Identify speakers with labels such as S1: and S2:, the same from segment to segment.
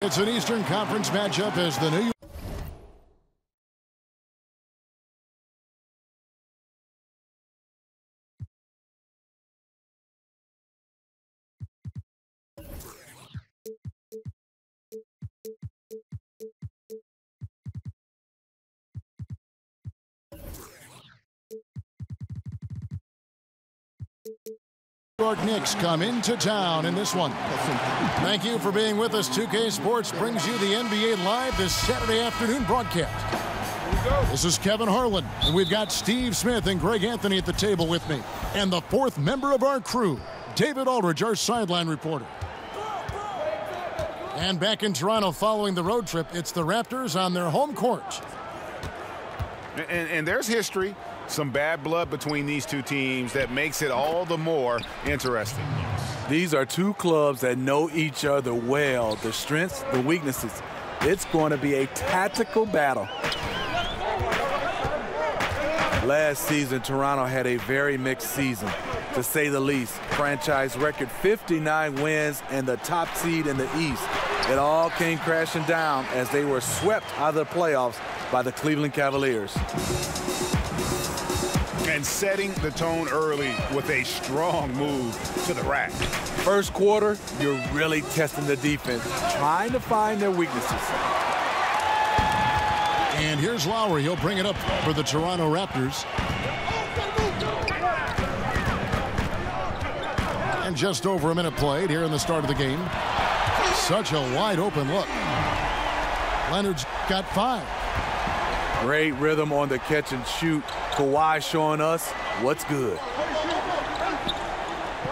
S1: It's an Eastern Conference matchup as the New York Knicks come into town in this one. Thank you for being with us. 2K Sports brings you the NBA Live this Saturday afternoon broadcast. This is Kevin Harlan, and we've got Steve Smith and Greg Anthony at the table with me. And the fourth member of our crew, David Aldridge, our sideline reporter. And back in Toronto following the road trip, it's the Raptors on their home court.
S2: And there's history. Some bad blood between these two teams that makes it all the more interesting.
S3: These are two clubs that know each other well, the strengths, the weaknesses. It's going to be a tactical battle. Last season, Toronto had a very mixed season, to say the least. Franchise record 59 wins and the top seed in the East. It all came crashing down as they were swept out of the playoffs by the Cleveland Cavaliers.
S2: And setting the tone early with a strong move to the rack.
S3: First quarter, you're really testing the defense, trying to find their weaknesses.
S1: And here's Lowry. He'll bring it up for the Toronto Raptors. And just over a minute played here in the start of the game. Such a wide open look. Leonard's got 5.
S3: Great rhythm on the catch and shoot. Kawhi showing us what's good.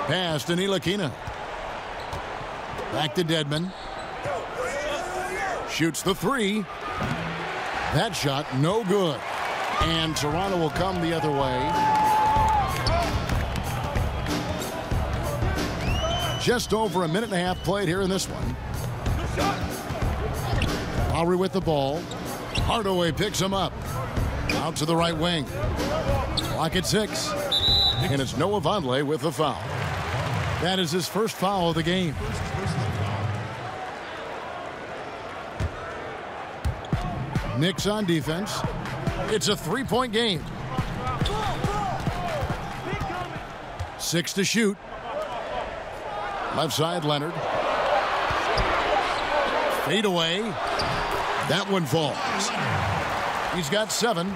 S1: Pass to Ntilikina. Back to Dedmon. Shoots the 3. That shot no good. And Toronto will come the other way. Just over a minute and a half played here in this one. Lowry with the ball. Hardaway picks him up. Out to the right wing. Clock at 6. And it's Noah Vonleh with the foul. That is his first foul of the game. Knicks on defense. It's a 3-point game. 6 to shoot. Left side, Leonard. Fade away. That one falls. He's got 7.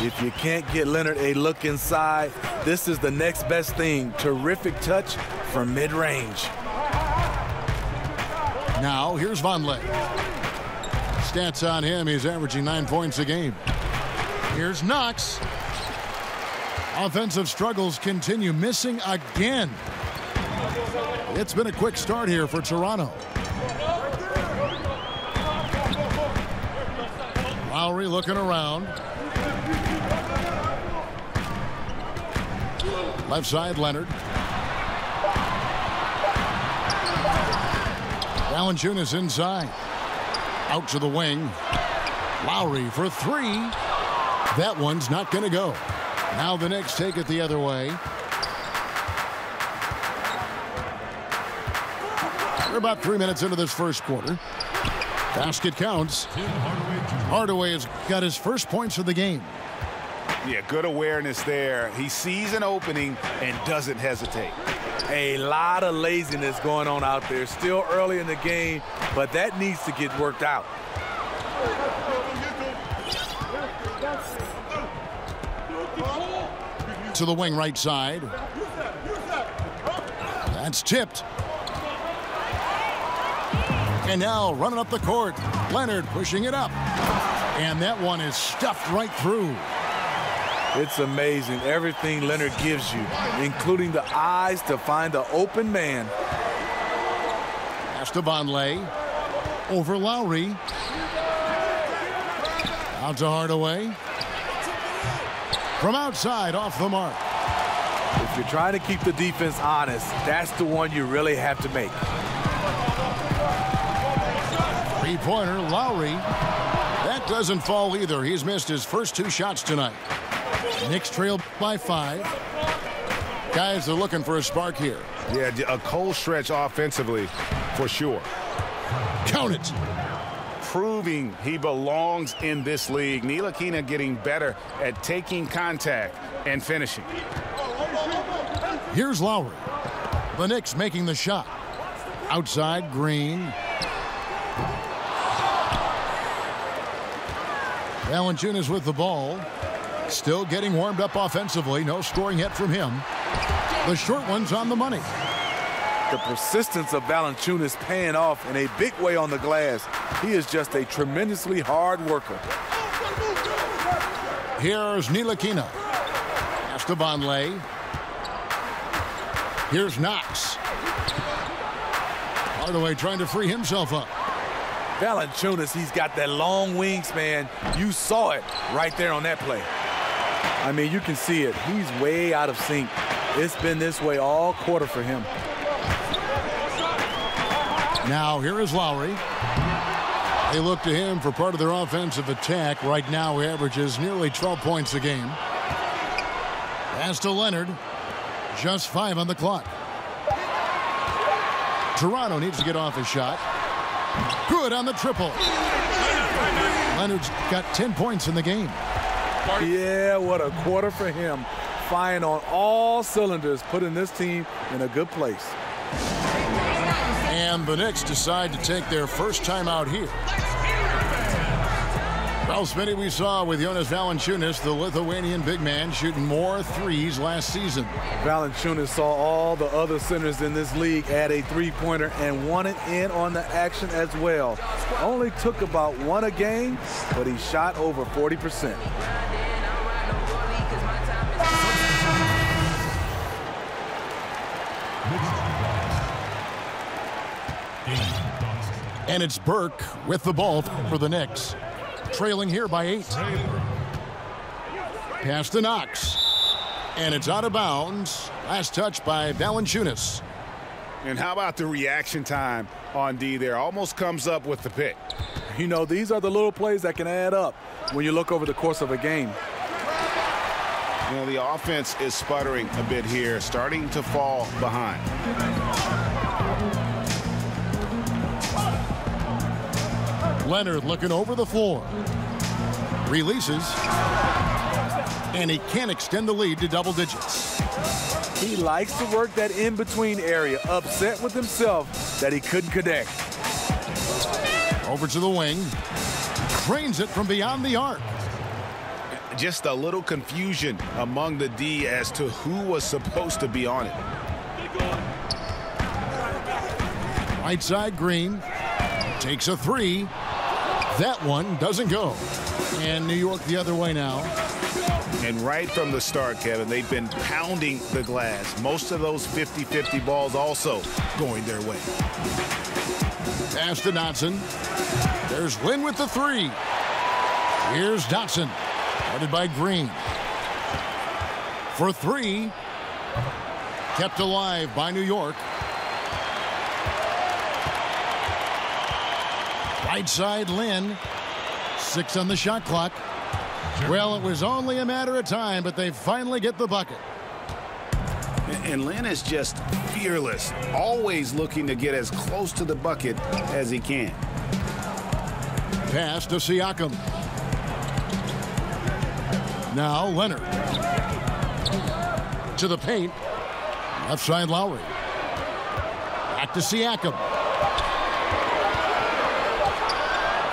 S3: If you can't get Leonard a look inside, this is the next best thing. Terrific touch from mid-range.
S1: Now, here's Vonleh. Stats on him, he's averaging 9 points a game. Here's Knox. Offensive struggles continue, missing again. It's been a quick start here for Toronto. Lowry looking around. Left side, Leonard. Valanciunas inside. Out to the wing. Lowry for 3. That one's not going to go. Now the Knicks take it the other way. We're about 3 minutes into this first quarter. Basket counts. Hardaway has got his first points of the game.
S2: Yeah, good awareness there. He sees an opening and doesn't hesitate.
S3: A lot of laziness going on out there. Still early in the game, but that needs to get worked out.
S1: To the wing right side. That's tipped. And now running up the court. Leonard pushing it up. And that one is stuffed right through.
S3: It's amazing everything Leonard gives you, including the eyes to find the open man.
S1: Pass to Vonleh. Over Lowry. Out to Hardaway. From outside, off the mark.
S3: If you're trying to keep the defense honest, that's the one you really have to make.
S1: Three-pointer, Lowry. That doesn't fall either. He's missed his first 2 shots tonight. Knicks trail by 5. Guys are looking for a spark here.
S2: Yeah, a cold stretch offensively for sure.
S1: Count it.
S2: Proving he belongs in this league. Ntilikina getting better at taking contact and finishing.
S1: Here's Lowry. The Knicks making the shot. Outside, Green. Valanciunas with the ball. Still getting warmed up offensively. No scoring yet from him. The short one's on the money.
S3: The persistence of Valanciunas paying off in a big way on the glass. He is just a tremendously hard worker.
S1: Here's Ntilikina. Pass to Vonleh. Here's Knox. Hardaway trying to free himself up.
S3: Valanciunas, he's got that long wingspan. You saw it right there on that play. I mean, you can see it. He's way out of sync. It's been this way all quarter for him.
S1: Now here is Lowry. They look to him for part of their offensive attack. Right now he averages nearly 12 points a game. Pass to Leonard. Just 5 on the clock. Toronto needs to get off a shot. Good on the triple. Leonard's got 10 points in the game.
S3: Yeah, what a quarter for him. Firing on all cylinders, putting this team in a good place.
S1: And the Knicks decide to take their first time out here. Well, Smitty, we saw with Jonas Valanciunas, the Lithuanian big man, shooting more threes last season.
S3: Valanciunas saw all the other centers in this league add a three-pointer and wanted in on the action as well. Only took about 1 a game, but he shot over 40%.
S1: And it's Burke with the ball for the Knicks. Trailing here by 8. Pass to Knox. And it's out of bounds. Last touch by Valanciunas.
S2: And how about the reaction time on D there? Almost comes up with the pick.
S3: You know, these are the little plays that can add up when you look over the course of a game.
S2: You know, the offense is sputtering a bit here, starting to fall behind.
S1: Leonard looking over the floor. Releases. And he can't extend the lead to double digits.
S3: He likes to work that in-between area, upset with himself that he couldn't connect.
S1: Over to the wing. Cranes it from beyond the arc.
S2: Just a little confusion among the D as to who was supposed to be on it.
S1: Right side, Green. Takes a 3. That one doesn't go. And New York the other way now.
S2: And right from the start, Kevin, they've been pounding the glass. Most of those 50-50 balls also going their way.
S1: Pass to Dotson. There's Lynn with the 3. Here's Dotson. Guarded by Green. For 3. Kept alive by New York. Right side, Lynn. 6 on the shot clock. Well, it was only a matter of time, but they finally get the bucket.
S2: And Lynn is just fearless, always looking to get as close to the bucket as he can.
S1: Pass to Siakam. Now Leonard. To the paint. Left side, Lowry. Back to Siakam.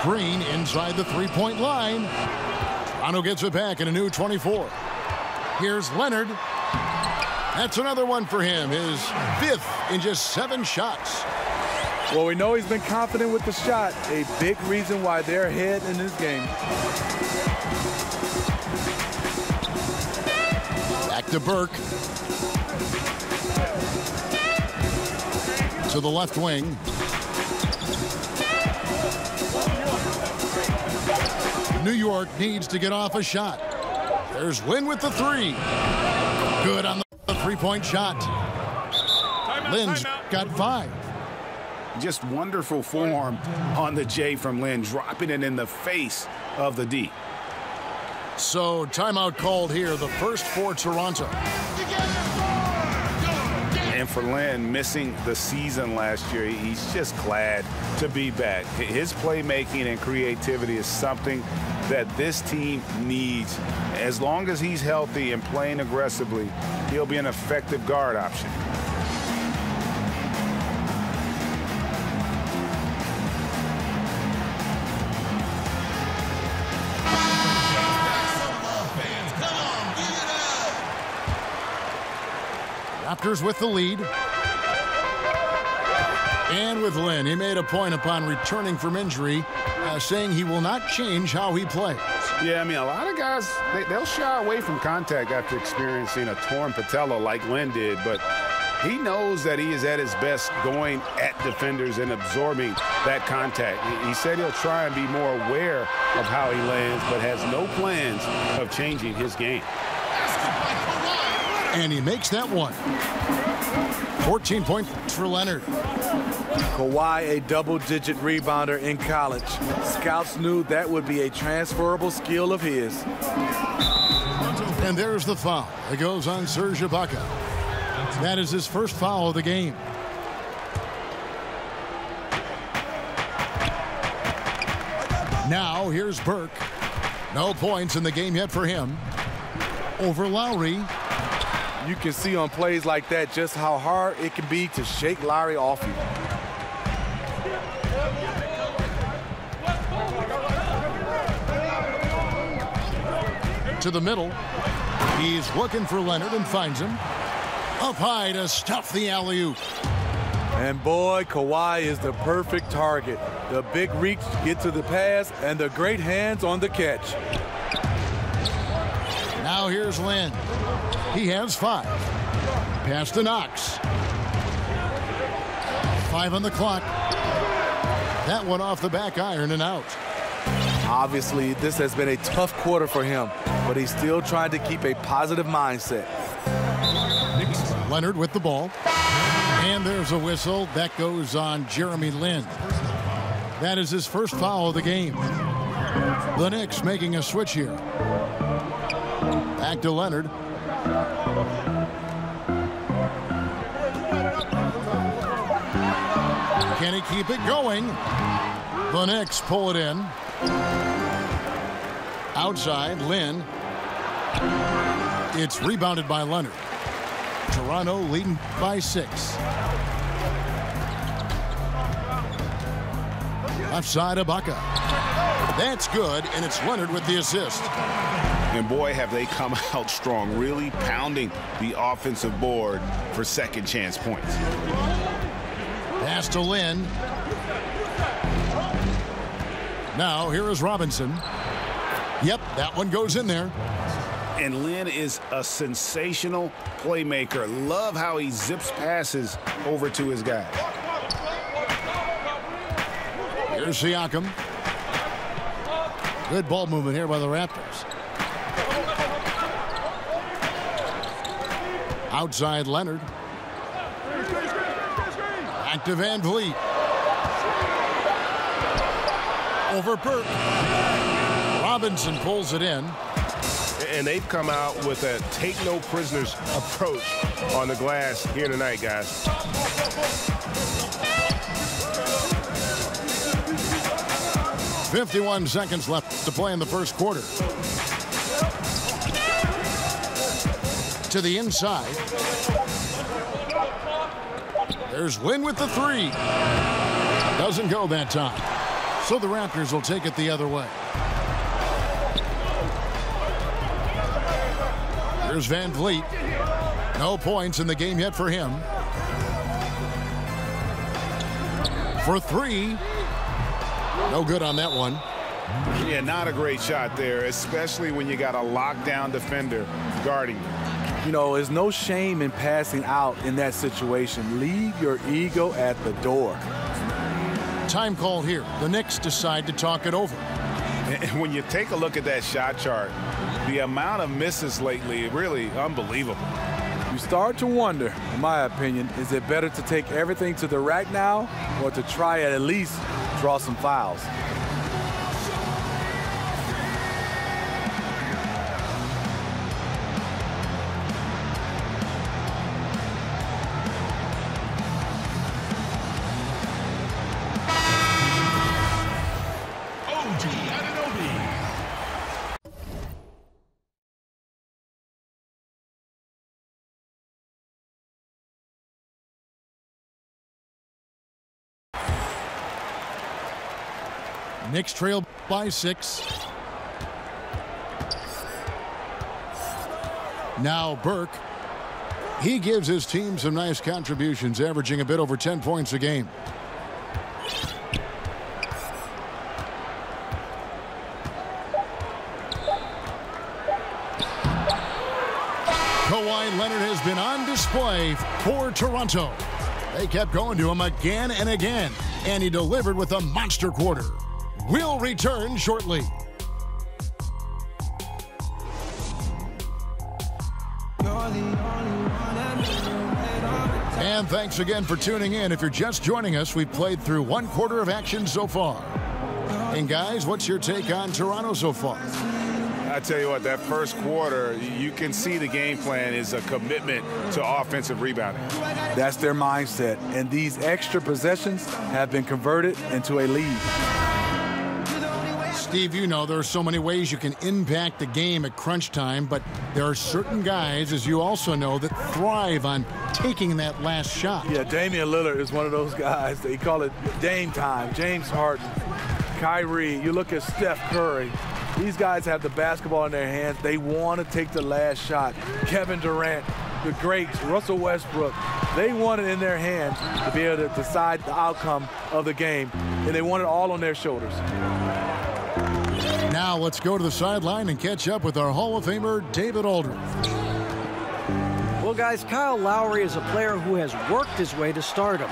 S1: Green inside the three-point line. Toronto gets it back in a new 24. Here's Leonard. That's another one for him. His 5th in just 7 shots.
S3: Well, we know he's been confident with the shot. A big reason why they're ahead in this game.
S1: Back to Burke. To the left wing. New York needs to get off a shot. There's Lynn with the 3. Good on the three-point shot. Lynn's got 5.
S2: Just wonderful form on the J from Lynn, dropping it in the face of the D.
S1: So timeout called here, the first for Toronto.
S2: And for Lynn, missing the season last year, he's just glad to be back. His playmaking and creativity is something that this team needs. As long as he's healthy and playing aggressively, he'll be an effective guard option.
S1: Raptors with the lead. And with Lynn, he made a point upon returning from injury, saying he will not change how he plays.
S2: Yeah, I mean, a lot of guys, they'll shy away from contact after experiencing a torn patella like Lynn did, but he knows that he is at his best going at defenders and absorbing that contact. He said he'll try and be more aware of how he lands, but has no plans of changing his game.
S1: And he makes that one. 14 points for Leonard.
S3: Kawhi, a double-digit rebounder in college. Scouts knew that would be a transferable skill of his.
S1: And there's the foul. It goes on Serge Ibaka. That is his first foul of the game. Now here's Burke. No points in the game yet for him. Over Lowry.
S3: You can see on plays like that just how hard it can be to shake Lowry off you.
S1: To the middle. He's looking for Leonard and finds him. Up high to stuff the alley-oop.
S3: And boy, Kawhi is the perfect target. The big reach to get to the pass and the great hands on the catch.
S1: Now here's Lynn. He has 5. Pass to Knox. 5 on the clock. That one off the back iron and out.
S3: Obviously, this has been a tough quarter for him, but he's still trying to keep a positive mindset.
S1: Leonard with the ball. And there's a whistle. That goes on Jeremy Lin. That is his first foul of the game. The Knicks making a switch here. Back to Leonard. Can he keep it going? The Knicks pull it in. Outside, Lynn. It's rebounded by Leonard. Toronto leading by 6. Left side, Ibaka. That's good, and it's Leonard with the assist.
S2: And boy, have they come out strong, really pounding the offensive board for second chance points.
S1: Pass to Lynn. Now, here is Robinson. Yep, that one goes in there.
S2: And Lynn is a sensational playmaker. Love how he zips passes over to his guy.
S1: Here's Siakam. Good ball movement here by the Raptors. Outside Leonard. Back to Van Vliet. Over Burke. Robinson pulls it in.
S4: And they've come out with a take-no-prisoners approach on the glass here tonight, guys.
S1: "51 seconds left to play in the first quarter. To the inside. There's Lynn with the 3. Doesn't go that time. So the Raptors will take it the other way. Here's Van Vliet. No points in the game yet for him. For 3. No good on that one.
S2: Yeah, not a great shot there, especially when you got a lockdown defender guarding you.
S3: You know, there's no shame in passing out in that situation. Leave your ego at the door.
S1: Time call here. The Knicks decide to talk it over.
S2: And when you take a look at that shot chart, the amount of misses lately, really unbelievable.
S3: You start to wonder, in my opinion, is it better to take everything to the rack now or to try at least draw some fouls?
S1: Knicks trail by 6. Now Burke. He gives his team some nice contributions, averaging a bit over 10 points a game. Kawhi Leonard has been on display for Toronto. They kept going to him again and again, and he delivered with a monster quarter. We'll return shortly. And thanks again for tuning in. If you're just joining us, we've played through 1/4 of action so far. And guys, what's your take on Toronto so far?
S2: I tell you what, that first quarter, you can see the game plan is a commitment to offensive rebounding.
S3: That's their mindset, and these extra possessions have been converted into a lead.
S1: Steve, you know there are so many ways you can impact the game at crunch time, but there are certain guys, as you also know, that thrive on taking that last shot.
S3: Yeah, Damian Lillard is one of those guys. They call it Dame time. James Harden, Kyrie, you look at Steph Curry. These guys have the basketball in their hands. They want to take the last shot. Kevin Durant, the greats, Russell Westbrook, they want it in their hands to be able to decide the outcome of the game, and they want it all on their shoulders.
S1: Now let's go to the sideline and catch up with our Hall of Famer, David Aldridge.
S5: Well, guys, Kyle Lowry is a player who has worked his way to stardom.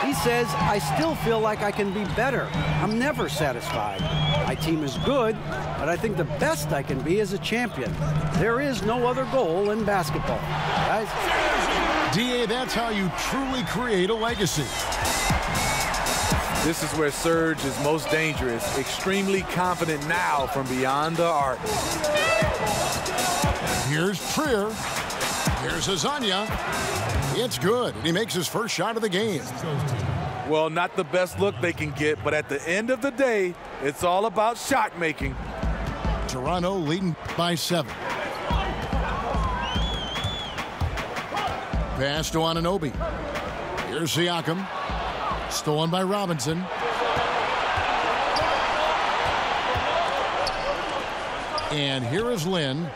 S5: He says, I still feel like I can be better. I'm never satisfied. My team is good, but I think the best I can be is a champion. There is no other goal in basketball. Guys.
S1: D.A., that's how you truly create a legacy.
S3: This is where Serge is most dangerous. Extremely confident now from beyond the arc.
S1: Here's Trier. Here's Hazanya. It's good, and he makes his first shot of the game.
S3: Well, not the best look they can get, but at the end of the day, it's all about shot making.
S1: Toronto leading by 7. Pass to Anunoby. Here's Siakam. Stolen by Robinson. And here is Lynn.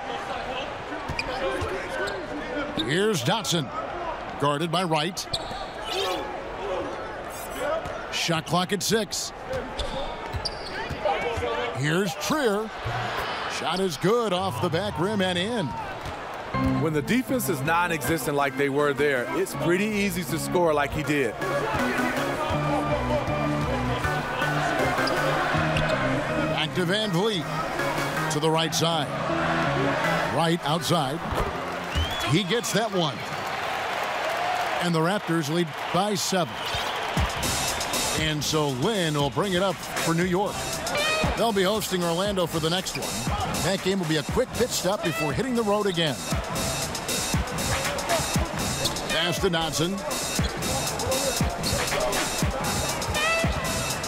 S1: Here's Dotson. Guarded by Wright. Shot clock at 6. Here's Trier. Shot is good off the back rim and in.
S3: When the defense is non-existent like they were there, it's pretty easy to score like he did.
S1: Back to Van Vliet. To the right side. Right outside. He gets that one. And the Raptors lead by 7. And so Lynn will bring it up for New York. They'll be hosting Orlando for the next one. That game will be a quick pit stop before hitting the road again. Pass to Dotson.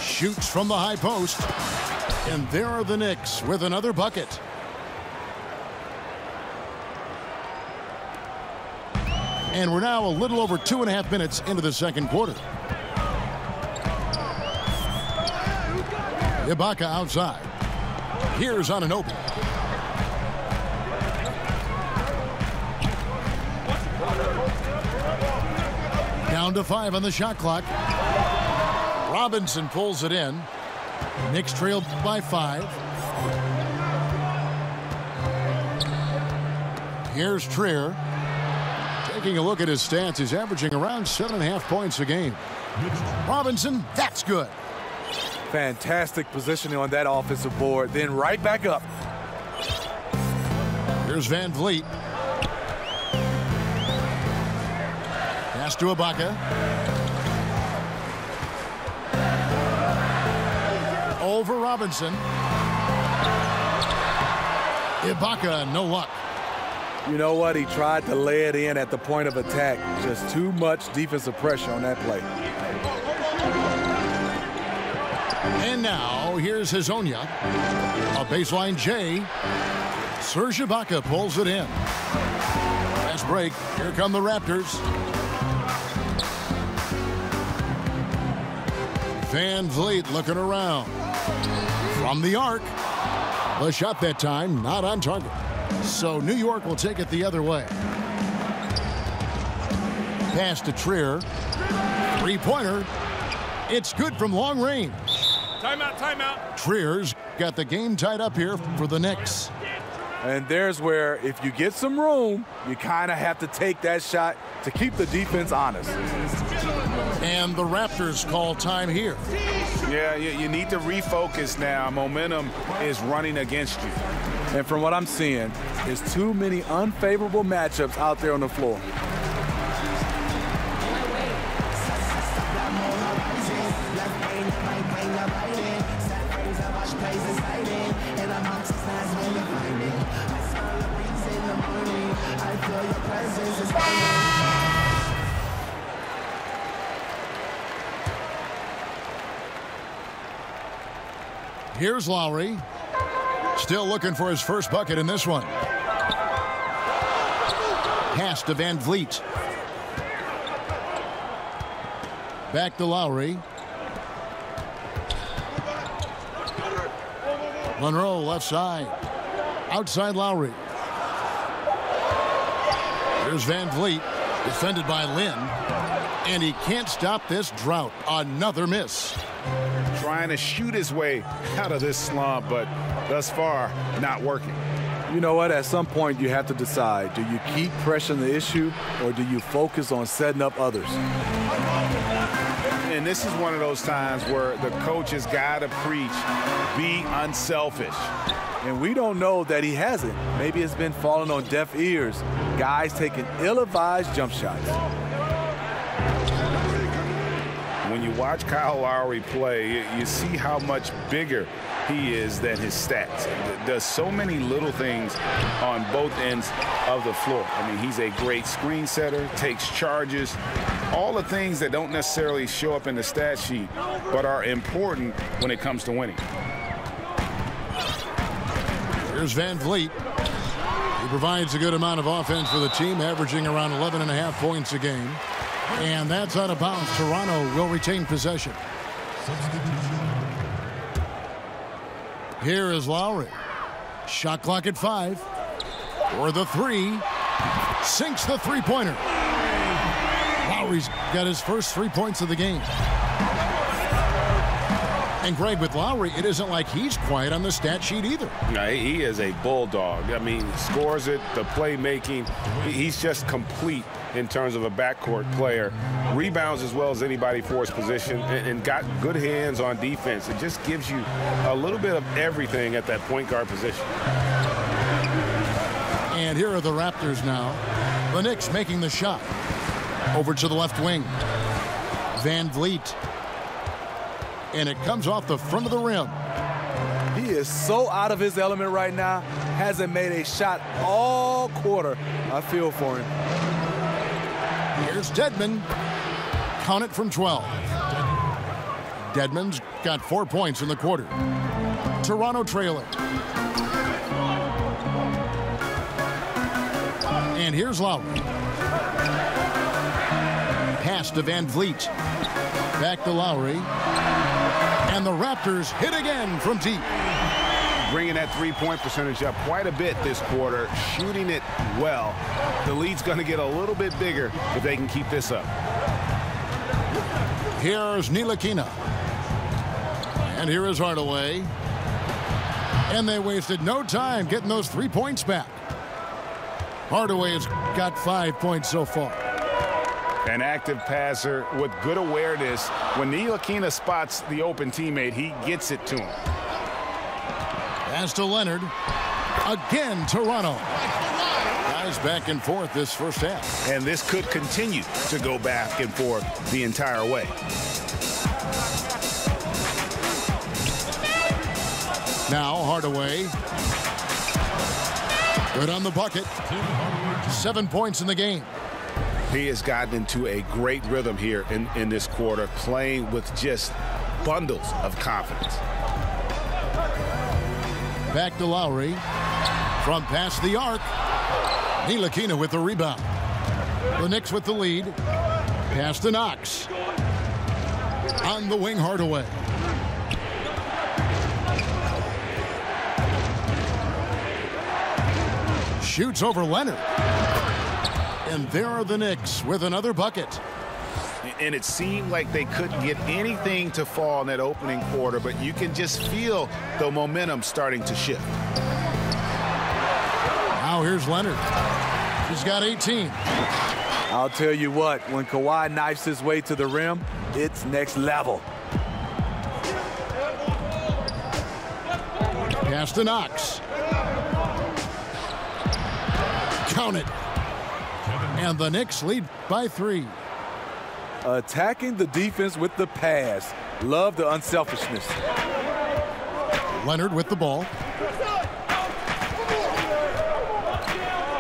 S1: Shoots from the high post. And there are the Knicks with another bucket. And we're now a little over 2.5 minutes into the second quarter. Ibaka outside. Here's Anunoby. Down to 5 on the shot clock. Robinson pulls it in. Knicks trailed by 5. Here's Trier. Taking a look at his stats, he's averaging around 7.5 points a game. Robinson, that's good.
S3: Fantastic positioning on that offensive board, then right back up.
S1: Here's Van Vliet. Pass to Ibaka. Over Robinson. Ibaka, no luck.
S3: You know what? He tried to lay it in at the point of attack. Just too much defensive pressure on that play.
S1: And now, here's Hazonia. A baseline J. Serge Ibaka pulls it in. Fast break. Here come the Raptors. Van Vliet looking around. From the arc. The shot that time, not on target. So New York will take it the other way. Pass to Trier. Three-pointer. It's good from long range.
S4: Timeout, timeout.
S1: Trier's got the game tied up here for the Knicks.
S3: And there's where, if you get some room, you kind of have to take that shot to keep the defense honest.
S1: And the Raptors call time here.
S2: Yeah, you need to refocus now. Momentum is running against you.
S3: And from what I'm seeing, there's too many unfavorable matchups out there on the floor.
S1: Here's Lowry. Still looking for his first bucket in this one. Pass to Van Vliet. Back to Lowry. Monroe left side. Outside Lowry. Here's Van Vliet, defended by Lynn. And he can't stop this drought. Another miss.
S2: Trying to shoot his way out of this slump, but thus far, not working.
S3: You know what? At some point, you have to decide. Do you keep pressing the issue, or do you focus on setting up others?
S2: And this is one of those times where the coach has got to preach, be unselfish.
S3: And we don't know that he hasn't. Maybe it's been falling on deaf ears. Guys taking ill-advised jump shots.
S2: When you watch Kyle Lowry play, you see how much bigger he is than his stats. Does so many little things on both ends of the floor. I mean, he's a great screen setter, takes charges, all the things that don't necessarily show up in the stat sheet, but are important when it comes to winning.
S1: Here's Van Vliet. He provides a good amount of offense for the team, averaging around 11.5 points a game. And that's out of bounds. Toronto will retain possession. Here is Lowry. Shot clock at 5. For the three. Sinks the three-pointer. Lowry's got his first 3 points of the game. And Greg, with Lowry, it isn't like he's quiet on the stat sheet either.
S2: No, he is a bulldog. I mean, scores it, the playmaking. He's just complete in terms of a backcourt player. Rebounds as well as anybody for his position, and got good hands on defense. It just gives you a little bit of everything at that point guard position.
S1: And here are the Raptors now. The Knicks making the shot. Over to the left wing. Van Vliet. And it comes off the front of the rim.
S3: He is so out of his element right now. Hasn't made a shot all quarter. I feel for him.
S1: Here's Dedmon. Count it from 12. Dedmon's got 4 points in the quarter. Toronto trailing. And here's Lowry. Pass to Van Vliet. Back to Lowry. And the Raptors hit again from deep.
S2: Bringing that three-point percentage up quite a bit this quarter, shooting it well. The lead's going to get a little bit bigger if they can keep this up.
S1: Here's Ntilikina. And here is Hardaway. And they wasted no time getting those 3 points back. Hardaway has got 5 points so far.
S2: An active passer with good awareness. When Ntilikina spots the open teammate, he gets it to him.
S1: Pass to Leonard. Again, Toronto. Guys back and forth this first half.
S2: And this could continue to go back and forth the entire way.
S1: Now Hardaway. Good on the bucket. 7 points in the game.
S2: He has gotten into a great rhythm here in this quarter, playing with just bundles of confidence.
S1: Back to Lowry. From past the arc. Ntilikina with the rebound. The Knicks with the lead. Pass to Knox. On the wing, Hardaway. Shoots over Leonard. And there are the Knicks with another bucket.
S2: And it seemed like they couldn't get anything to fall in that opening quarter, but you can just feel the momentum starting to shift.
S1: Now here's Leonard. He's got 18.
S3: I'll tell you what, when Kawhi knifes his way to the rim, it's next level.
S1: Pass to Knox. Count it. And the Knicks lead by 3.
S3: Attacking the defense with the pass. Love the unselfishness.
S1: Leonard with the ball.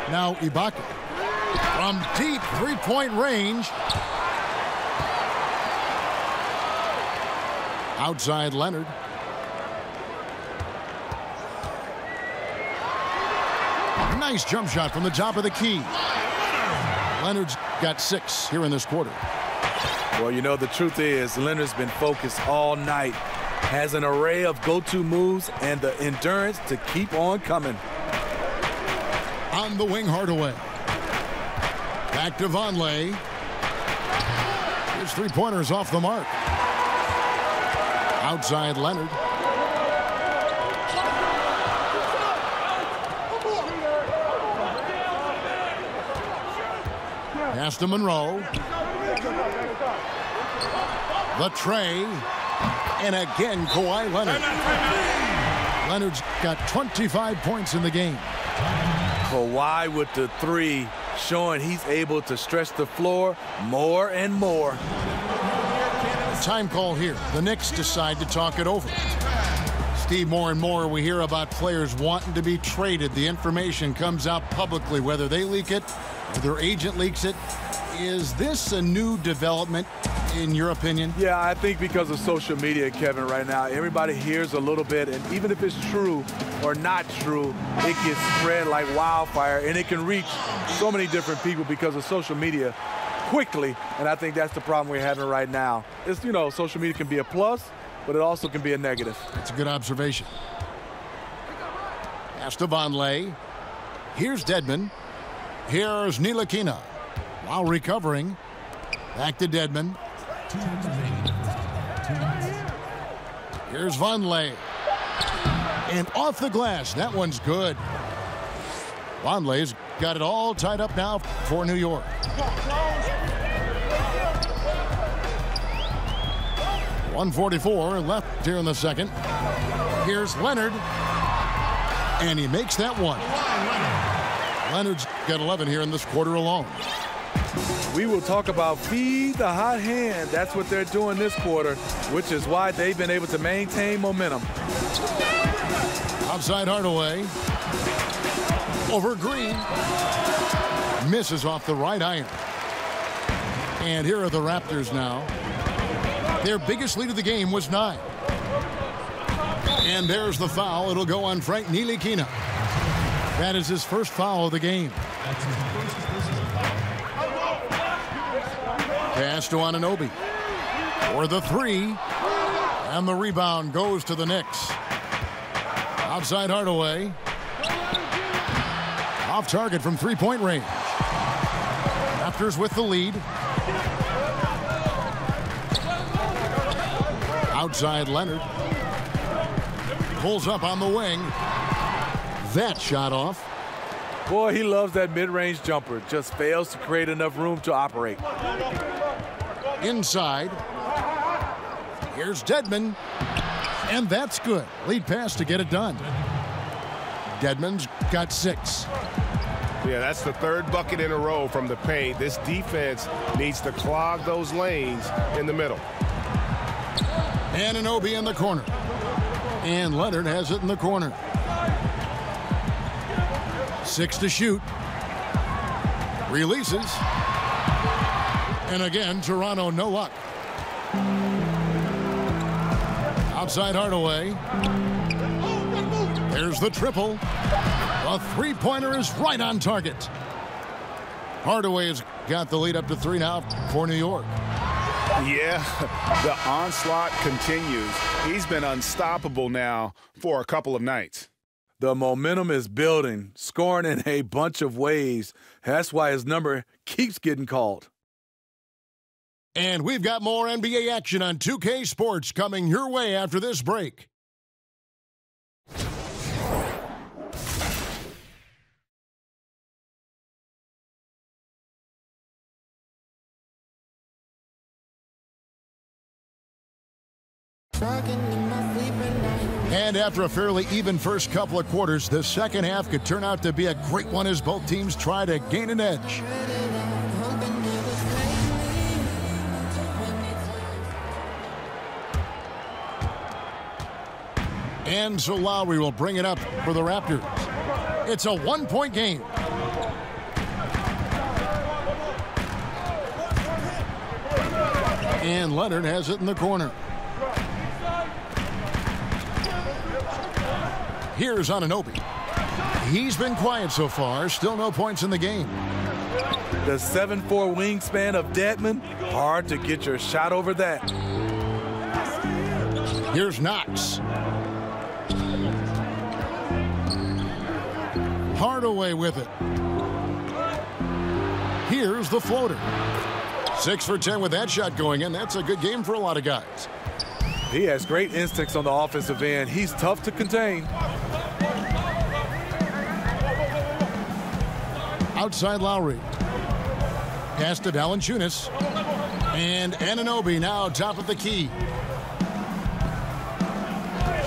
S1: Now Ibaka. From deep three-point range. Outside Leonard. Nice jump shot from the top of the key. Leonard's got 6 here in this quarter.
S3: Well, you know, the truth is Leonard's been focused all night. Has an array of go-to moves and the endurance to keep on coming.
S1: On the wing, Hardaway. Back to Vonleh. His three-pointer's off the mark. Outside Leonard. Pass to Monroe. The tray. And again, Kawhi Leonard. Leonard's got 25 points in the game.
S3: Kawhi with the 3, showing he's able to stretch the floor more and more.
S1: Time call here. The Knicks decide to talk it over. Steve, more and more we hear about players wanting to be traded. The information comes out publicly, whether they leak it or their agent leaks it. Is this a new development, in your opinion?
S3: Yeah, I think because of social media, Kevin, right now, everybody hears a little bit, and even if it's true or not true, it gets spread like wildfire, and it can reach so many different people because of social media quickly, and I think that's the problem we're having right now. It's, you know, social media can be a plus, but it also can be a negative.
S1: That's a good observation. Pass to Vonleh. Here's Dedmon. Here's Ntilikina. While recovering, back to Dedmon. Here's Vonleh. And off the glass. That one's good. Vonleh's got it all tied up now for New York. .144 left here in the second. Here's Leonard. And he makes that one. Leonard's got 11 here in this quarter alone.
S3: We will talk about feed the hot hand. That's what they're doing this quarter, which is why they've been able to maintain momentum.
S1: Outside Hardaway. Over Green. Misses off the right iron. And here are the Raptors now. Their biggest lead of the game was 9. And there's the foul. It'll go on Frank Ntilikina. That is his first foul of the game. Pass to Anunoby for the 3. And the rebound goes to the Knicks. Outside Hardaway. Off target from three-point range. Raptors with the lead. Outside Leonard. Pulls up on the wing. That shot off.
S3: Boy, he loves that mid-range jumper. Just fails to create enough room to operate.
S1: Inside. Here's Dedmon. And that's good. Lead pass to get it done. Dedmon's got 6.
S4: Yeah, that's the 3rd bucket in a row from the paint. This defense needs to clog those lanes in the middle.
S1: Anunoby in the corner. And Leonard has it in the corner. 6 to shoot. Releases. And again, Toronto no luck. Outside Hardaway. There's the triple. A three-pointer is right on target. Hardaway has got the lead up to 3 now for New York.
S2: Yeah, the onslaught continues. He's been unstoppable now for a couple of nights.
S3: The momentum is building, scoring in a bunch of ways. That's why his number keeps getting called.
S1: And we've got more NBA action on 2K Sports coming your way after this break. And after a fairly even first couple of quarters, the second half could turn out to be a great one as both teams try to gain an edge. And so Lowry will bring it up for the Raptors. It's a one-point game. And Leonard has it in the corner. Here's Anunoby. He's been quiet so far. Still no points in the game.
S3: The 7'4" wingspan of Dedmon. Hard to get your shot over that.
S1: Here's Knox. Hardaway with it. Here's the floater. 6 for 10 with that shot going in. That's a good game for a lot of guys.
S3: He has great instincts on the offensive end. He's tough to contain.
S1: Outside Lowry. Pass to Valanciunas. And Anunoby now top of the key.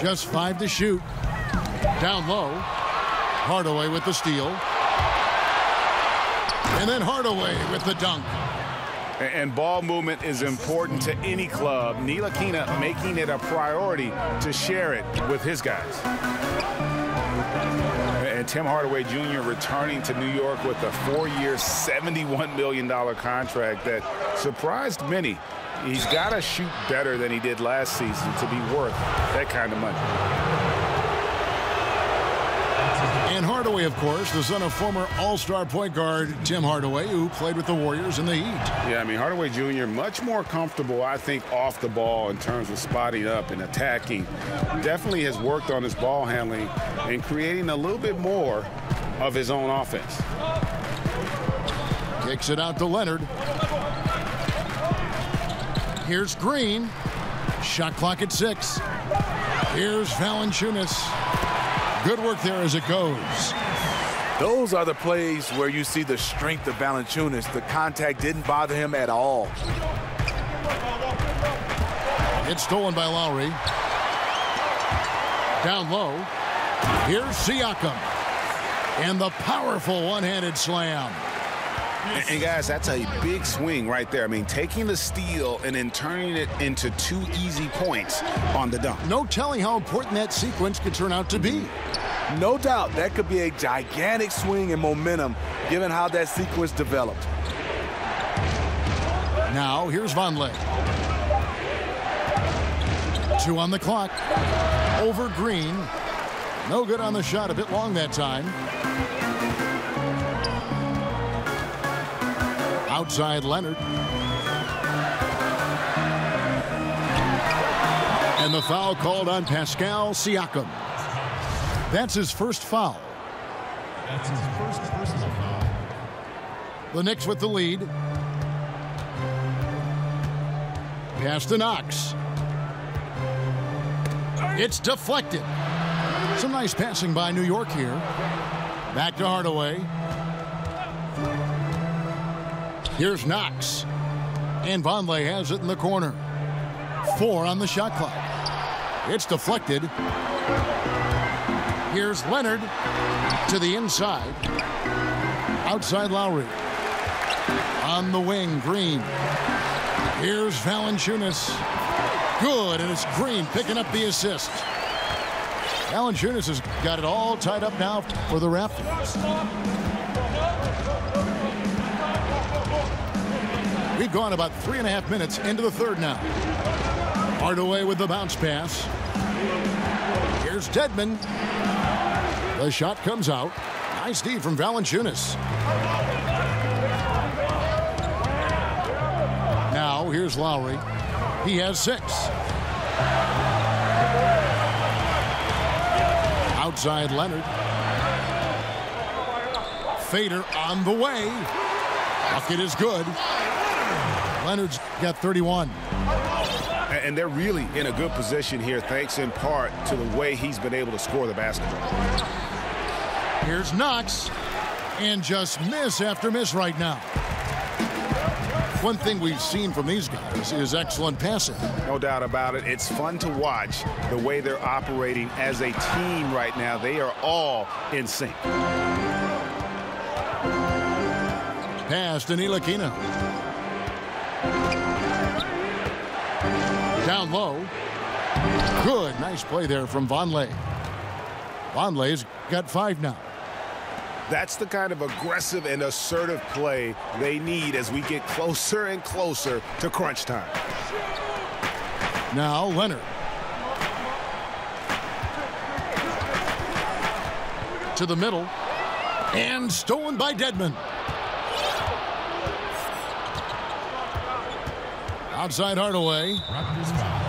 S1: Just 5 to shoot. Down low. Hardaway with the steal. And then Hardaway with the dunk.
S2: And ball movement is important to any club. Ntilikina making it a priority to share it with his guys. And Tim Hardaway Jr. returning to New York with a 4-year, $71 million contract that surprised many. He's got to shoot better than he did last season to be worth that kind of money.
S1: And Hardaway, of course, the son of former All-Star point guard Tim Hardaway, who played with the Warriors in the Heat.
S2: Yeah, I mean, Hardaway Jr. much more comfortable, I think, off the ball in terms of spotting up and attacking. Definitely has worked on his ball handling and creating a little bit more of his own offense.
S1: Kicks it out to Leonard. Here's Green. Shot clock at 6. Here's Valanciunas. Good work there as it goes.
S3: Those are the plays where you see the strength of Valanciunas. The contact didn't bother him at all.
S1: It's stolen by Lowry. Down low. Here's Siakam. And the powerful one-handed slam.
S2: And guys, that's a big swing right there. I mean, taking the steal and then turning it into 2 easy points on the dunk.
S1: No telling how important that sequence could turn out to be.
S3: No doubt that could be a gigantic swing in momentum given how that sequence developed.
S1: Now here's Vonleh. 2 on the clock. Over Green. No good on the shot. A bit long that time. Outside Leonard. And the foul called on Pascal Siakam. That's his first foul. That's his first personal foul. The Knicks with the lead. Pass to Knox. It's deflected. Some nice passing by New York here. Back to Hardaway. Here's Knox. And Vonleh has it in the corner. 4 on the shot clock. It's deflected. Here's Leonard to the inside. Outside Lowry. On the wing, Green. Here's Valanciunas. Good, and it's Green picking up the assist. Valanciunas has got it all tied up now for the Raptors. We've gone about 3.5 minutes into the third now. Hardaway with the bounce pass. Here's Dedmon. The shot comes out. Nice D from Valanciunas. Now here's Lowry. He has 6. outside Leonard. Fader on the way. Bucket is good. Leonard's got 31.
S2: And they're really in a good position here, thanks in part to the way he's been able to score the basketball.
S1: Here's Knox, and just miss after miss right now. One thing we've seen from these guys is excellent passing.
S2: No doubt about it. It's fun to watch the way they're operating as a team right now. They are all in sync.
S1: Pass to Ntilikina. Down low. Good. Nice play there from Vonleh. Vonleh's got 5 now.
S2: That's the kind of aggressive and assertive play they need as we get closer and closer to crunch time.
S1: Now Leonard. To the middle. And stolen by Dedmon. Outside Hardaway.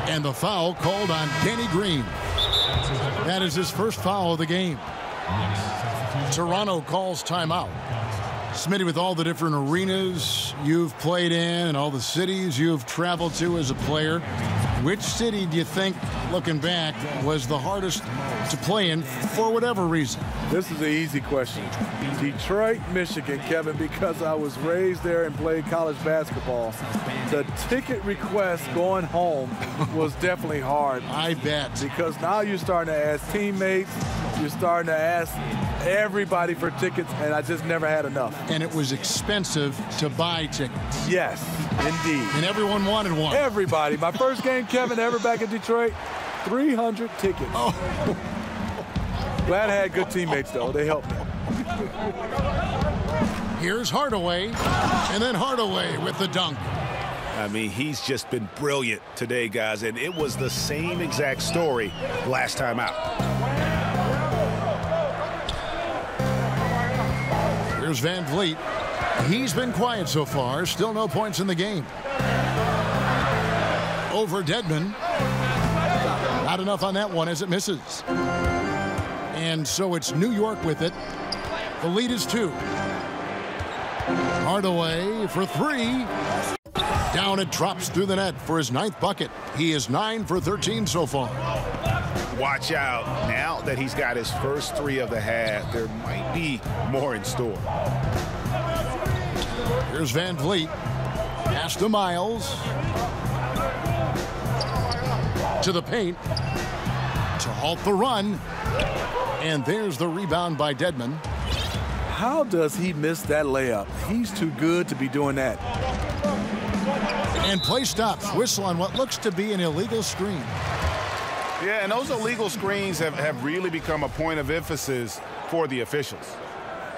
S1: And the foul called on Danny Green. That is his first foul of the game. Toronto calls timeout. Smitty, with all the different arenas you've played in and all the cities you've traveled to as a player, which city do you think, looking back, was the hardest to play in for whatever reason?
S3: This is an easy question. Detroit, Michigan, Kevin, because I was raised there and played college basketball. The ticket request going home was definitely hard.
S1: I bet.
S3: Because now you're starting to ask teammates, you're starting to ask everybody for tickets, and I just never had enough.
S1: And it was expensive to buy tickets.
S3: Yes, indeed.
S1: And everyone wanted one.
S3: Everybody. My first game, Kevin, ever back in Detroit, 300 tickets.
S1: Oh.
S3: Glad I had good teammates, though. They helped me.
S1: Here's Hardaway, and then Hardaway with the dunk.
S2: I mean, he's just been brilliant today, guys, and it was the same exact story last time out.
S1: Here's Van Vliet. He's been quiet so far. Still no points in the game. Over Dedmon. Not enough on that one as it misses. And so it's New York with it. The lead is 2. Hardaway for 3. Down it drops through the net for his 9th bucket. He is 9 for 13 so far.
S2: Watch out. Now that he's got his first 3 of the half, there might be more in store.
S1: Here's Van Vliet. Pass to Miles. To the paint. To halt the run. And there's the rebound by Dedmon.
S3: How does he miss that layup? He's too good to be doing that.
S1: And play stops. Whistle on what looks to be an illegal screen.
S2: Yeah, and those illegal screens have really become a point of emphasis for the officials.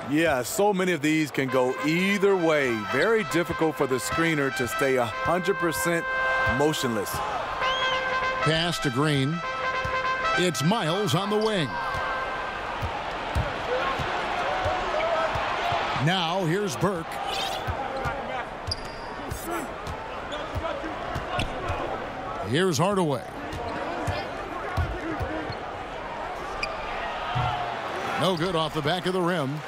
S3: Yeah, so many of these can go either way. Very difficult for the screener to stay 100% motionless.
S1: Pass to Green. It's Miles on the wing. Now here's Burke. Here's Hardaway. No good off the back of the rim.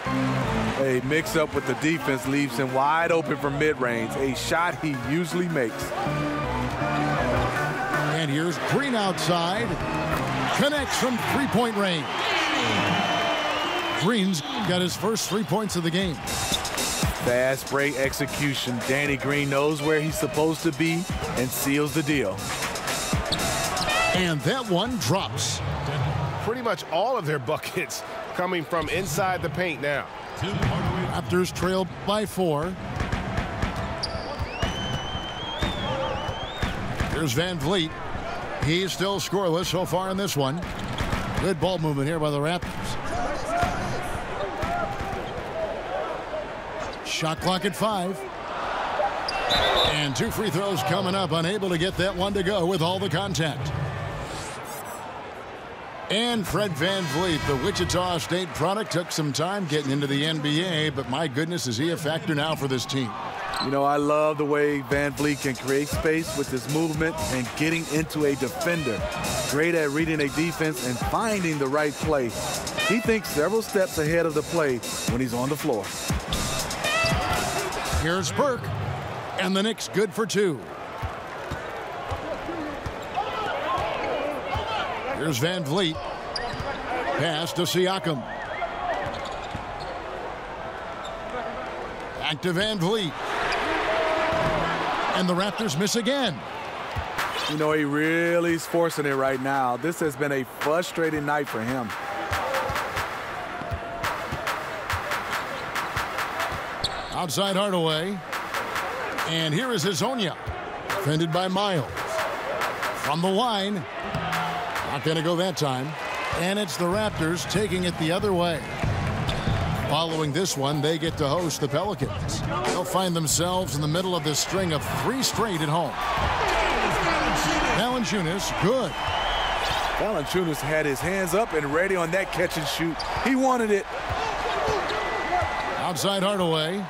S3: A mix-up with the defense leaves him wide open for mid-range, a shot he usually makes.
S1: And here's Green outside. Connects from three-point range. Green's got his first 3 points of the game.
S3: Fast break execution. Danny Green knows where he's supposed to be and seals the deal.
S1: And that one drops.
S4: Pretty much all of their buckets coming from inside the paint now.
S1: Raptors trail by 4. Here's Van Vliet. He's still scoreless so far in this one. Good ball movement here by the Raptors. Shot clock at 5. And 2 free throws coming up. Unable to get that one to go with all the contact. And Fred Van Vliet, the Wichita State product, took some time getting into the NBA, but my goodness, is he a factor now for this team.
S3: You know, I love the way Van Vliet can create space with his movement and getting into a defender. Great at reading a defense and finding the right play. He thinks several steps ahead of the play when he's on the floor.
S1: Here's Burke, and the Knicks good for 2. Here's Van Vliet. Pass to Siakam. Back to Van Vliet. And the Raptors miss again.
S3: You know, he really is forcing it right now. This has been a frustrating night for him.
S1: Outside Hardaway. And here is Hezonja. Defended by Miles. From the line. Not going to go that time. And it's the Raptors taking it the other way. Following this one, they get to host the Pelicans. They'll find themselves in the middle of this string of 3 straight at home. Valanciunas, good.
S3: Valanciunas had his hands up and ready on that catch and shoot. He wanted it.
S1: Outside Hardaway.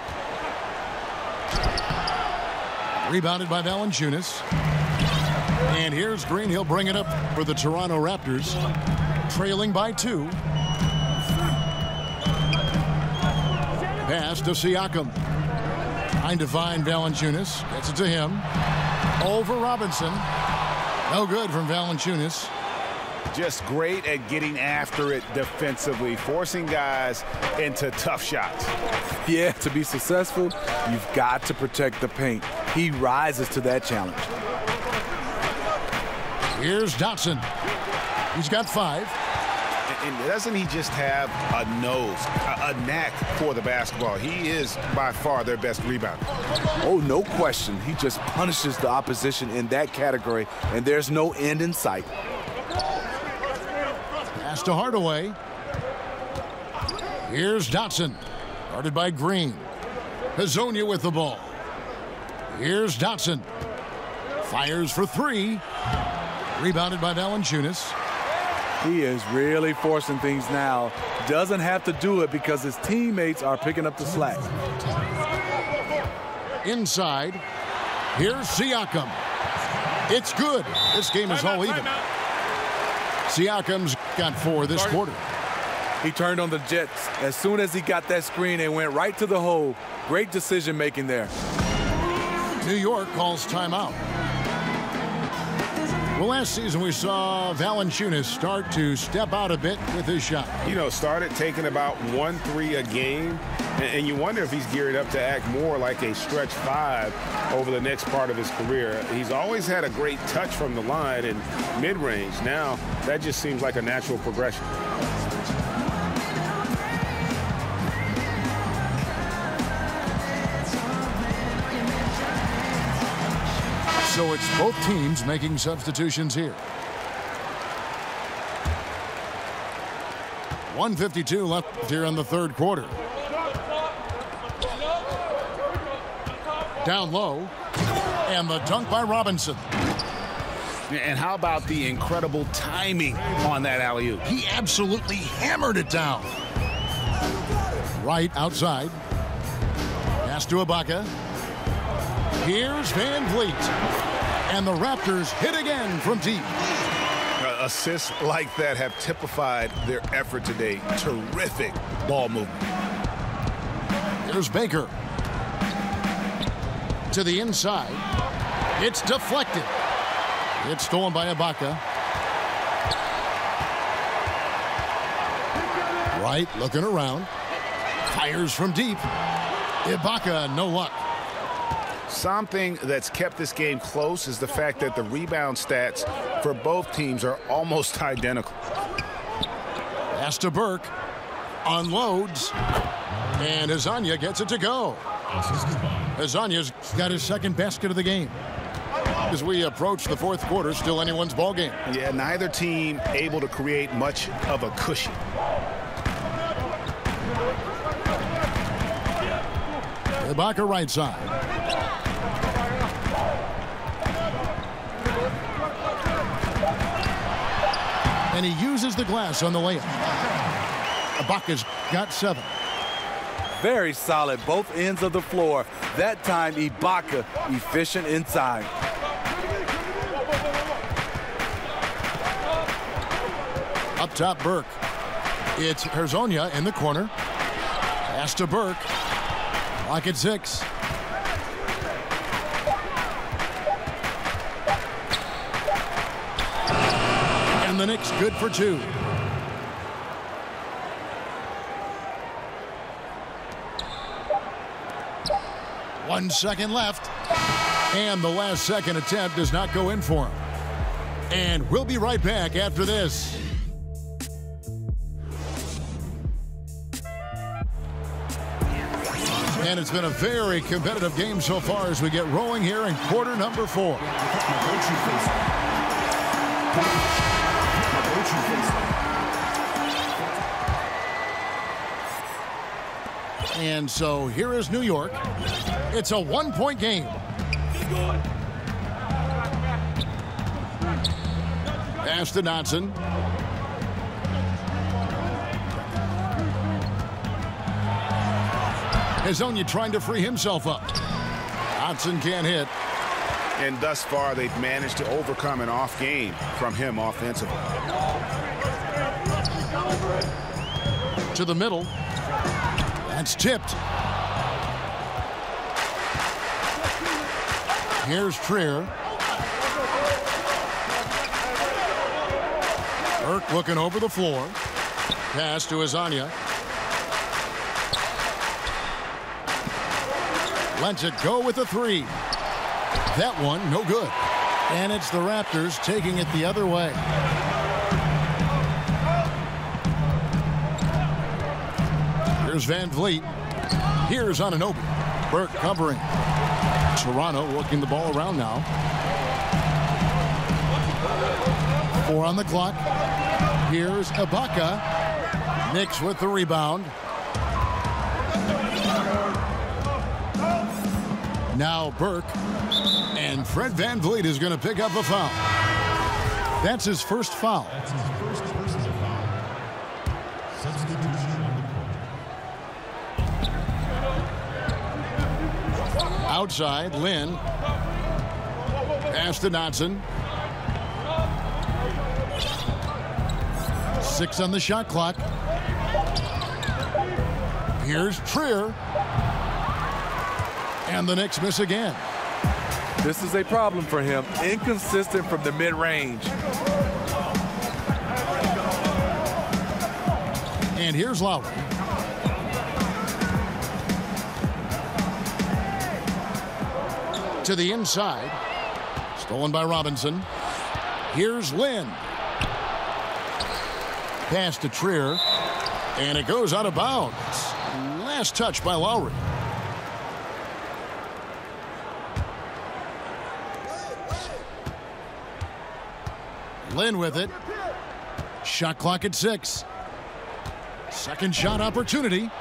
S1: Rebounded by Valanciunas. And here's Green. He'll bring it up for the Toronto Raptors. Trailing by 2. Pass to Siakam. Trying to find Valanciunas. Gets it to him. Over Robinson. No good from Valanciunas.
S2: Just great at getting after it defensively, forcing guys into tough shots.
S3: Yeah, to be successful, you've got to protect the paint. He rises to that challenge.
S1: Here's Dotson. He's got 5.
S2: And doesn't he just have a nose, a knack for the basketball? He is by far their best rebounder.
S3: Oh, no question. He just punishes the opposition in that category, and there's no end in sight.
S1: Pass to Hardaway. Here's Dotson. Guarded by Green. Hezonja with the ball. Here's Dotson. Fires for 3. Rebounded by Valanciunas.
S3: He is really forcing things now. Doesn't have to do it because his teammates are picking up the slack.
S1: Inside. Here's Siakam. It's good. This game is all even. Siakam's got 4 this quarter.
S3: He turned on the Jets. As soon as he got that screen, they went right to the hole. Great decision making there.
S1: New York calls timeout. Well, last season we saw Valanciunas start to step out a bit with his shot.
S2: You know, started taking about 1 3 a game, and you wonder if he's geared up to act more like a stretch 5 over the next part of his career. He's always had a great touch from the line and mid-range. Now, that just seems like a natural progression.
S1: So it's both teams making substitutions here. 1:52 left here in the 3rd quarter. Down low. And the dunk by Robinson.
S2: And how about the incredible timing on that alley-oop?
S1: He absolutely hammered it down. Right outside. Pass to Ibaka. Here's Van Vliet. And the Raptors hit again from deep.
S2: Assists like that have typified their effort today. Terrific ball movement.
S1: Here's Baker. To the inside. It's deflected. It's stolen by Ibaka. Right, looking around. Fires from deep. Ibaka, no luck.
S2: Something that's kept this game close is the fact that the rebound stats for both teams are almost identical.
S1: Pass to Burke. Unloads. And Hezonja gets it to go. Hezonja's got his 2nd basket of the game. As we approach the 4th quarter, still anyone's ball game.
S2: Yeah, neither team able to create much of a cushion.
S1: Ibaka right side. And he uses the glass on the layup. Ibaka's got 7.
S3: Very solid, both ends of the floor. That time, Ibaka efficient inside.
S1: Up top, Burke. It's Hezonja in the corner. Pass to Burke. Clock at 6. And the Knicks good for 2. One second left. And the last second attempt does not go in for him. And we'll be right back after this. And it's been a very competitive game so far as we get rolling here in quarter number 4. And so here is New York. It's a 1-point game. Pass to Dotson. Hezonja trying to free himself up. Dotson can't hit.
S2: And thus far, they've managed to overcome an off game from him offensively.
S1: To the middle. That's tipped. Here's Trier. Burke looking over the floor. Pass to Hezonja. Lets it go with a 3. That one, no good. And it's the Raptors taking it the other way. Here's Van Vliet. Here's Anunoby. Burke covering. Toronto working the ball around now. 4 on the clock. Here's Ibaka. Knicks with the rebound. Now Burke. And Fred Van Vliet is going to pick up a foul. That's his first foul. Outside, Lynn. Pass to Dotson. 6 on the shot clock. Here's Trier. And the Knicks miss again.
S3: This is a problem for him. Inconsistent from the mid-range.
S1: And here's Lowry. To the inside. Stolen by Robinson. Here's Lynn. Pass to Trier. And it goes out of bounds. Last touch by Lowry. Lynn with it. Shot clock at 6. Second shot opportunity.